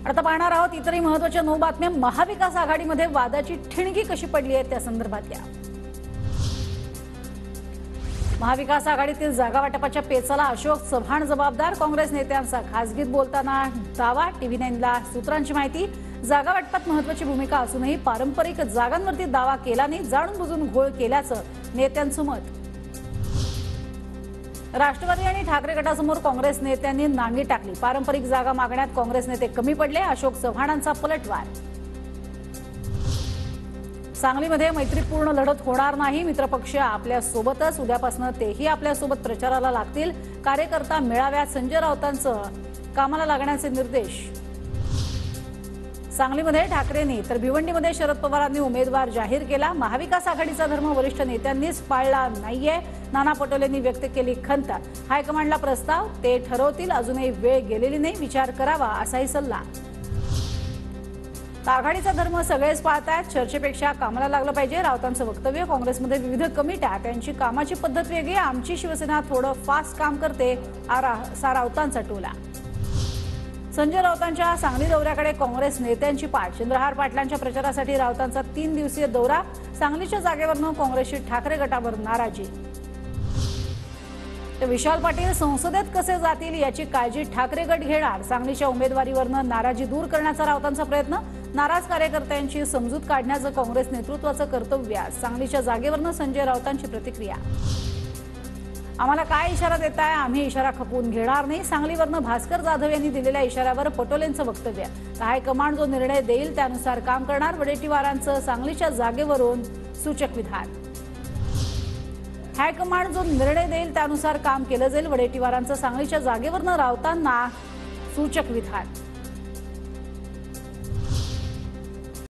आता पाहणार आहोत इतरही महत्त्वाच्या 9 बातम्या। महाविकास आघाडीमध्ये वादाची ठिणगी कशी पडली आहे त्या संदर्भात या। महाविकास आघाडीतील जागा वाटपाच्या पेचाला अशोक चव्हाण जबाबदार। काँग्रेस नेत्यांचा खासगीत बोलताना दावा। TV9 ला सूत्रांची माहिती। जागा वाटपात महत्त्वाची भूमिका असूनही पारंपरिक जागांवरती दावा केला नाही, जाणून बुजून घोळ केल्याचं नेत्यांचं मत। राष्ट्रवादी आणि ठाकरे गटासमोर काँग्रेस नेत्यांनी नांगी टाकली। पारंपरिक जागा मागण्यात काँग्रेस नेते कमी पडले। अशोक चव्हाणांचा पलटवार। सांगलीमध्ये मैत्रीपूर्ण लढत होणार नाही। मित्रपक्ष आपल्या सोबतच, उद्यापासून तेही आपल्या सोबत प्रचाराला लागतील। कार्यकर्ता मेळाव्यात संजय राऊतांचं कामाला लागण्याचे निर्देश। सांगलीमध्ये ठाकरेंनी तर भिवंडीमध्ये शरद पवारांनी उमेदवार जाहीर केला। महाविकास आघाडीचा धर्म वरिष्ठ नेत्यांनीच पाळला नाहीये। नाना पटोलेंनी व्यक्त केली खंत। हायकमांडला प्रस्ताव, ते ठरवतील, अजूनही वेळ गेलेली नाही, विचार करावा असाही सल्ला। आघाडीचा धर्म सगळेच पाळतायत, चर्चेपेक्षा कामाला लागलं पाहिजे, राऊतांचं वक्तव्य। काँग्रेसमध्ये विविध कमिट्या, त्यांची कामाची पद्धत वेगळी, आमची शिवसेना थोडं फास्ट काम करते, असा राऊतांचा टोला। संजय राऊतांच्या सांगली दौऱ्याकडे काँग्रेस नेत्यांची पाठ। चंद्रहार पाटलांच्या प्रचारासाठी राऊतांचा 3 दिवसीय दौरा। सांगलीच्या जागेवरनं काँग्रेसची ठाकरे गटावर नाराजी। विशाल पाटील संसदेत कसे जातील याची काळजी ठाकरे गट घेणार। सांगलीच्या उमेदवारीवरनं नाराजी दूर करण्याचा राऊतांचा प्रयत्न। नाराज कार्यकर्त्यांची समजूत काढण्याचं काँग्रेस नेतृत्वाचं कर्तव्य। सांगलीच्या जागेवरनं संजय राऊतांची प्रतिक्रिया। आम्हाला काय इशारा देताय, आम्ही इशारा खपवून घेणार नाही। सांगलीवरनं भास्कर जाधव यांनी दिलेल्या इशाऱ्यावर पटोलेंचं वक्तव्य। हायकमांड जो निर्णय देईल त्यानुसार काम करणार। वडेट्टीवारांचं सांगलीच्या जागेवरून सूचक विधान। हायकमांड जो निर्णय देईल त्यानुसार काम केलं जाईल। वडेट्टीवारांचं सांगलीच्या जागेवरनं राऊतांना सूचक विधान।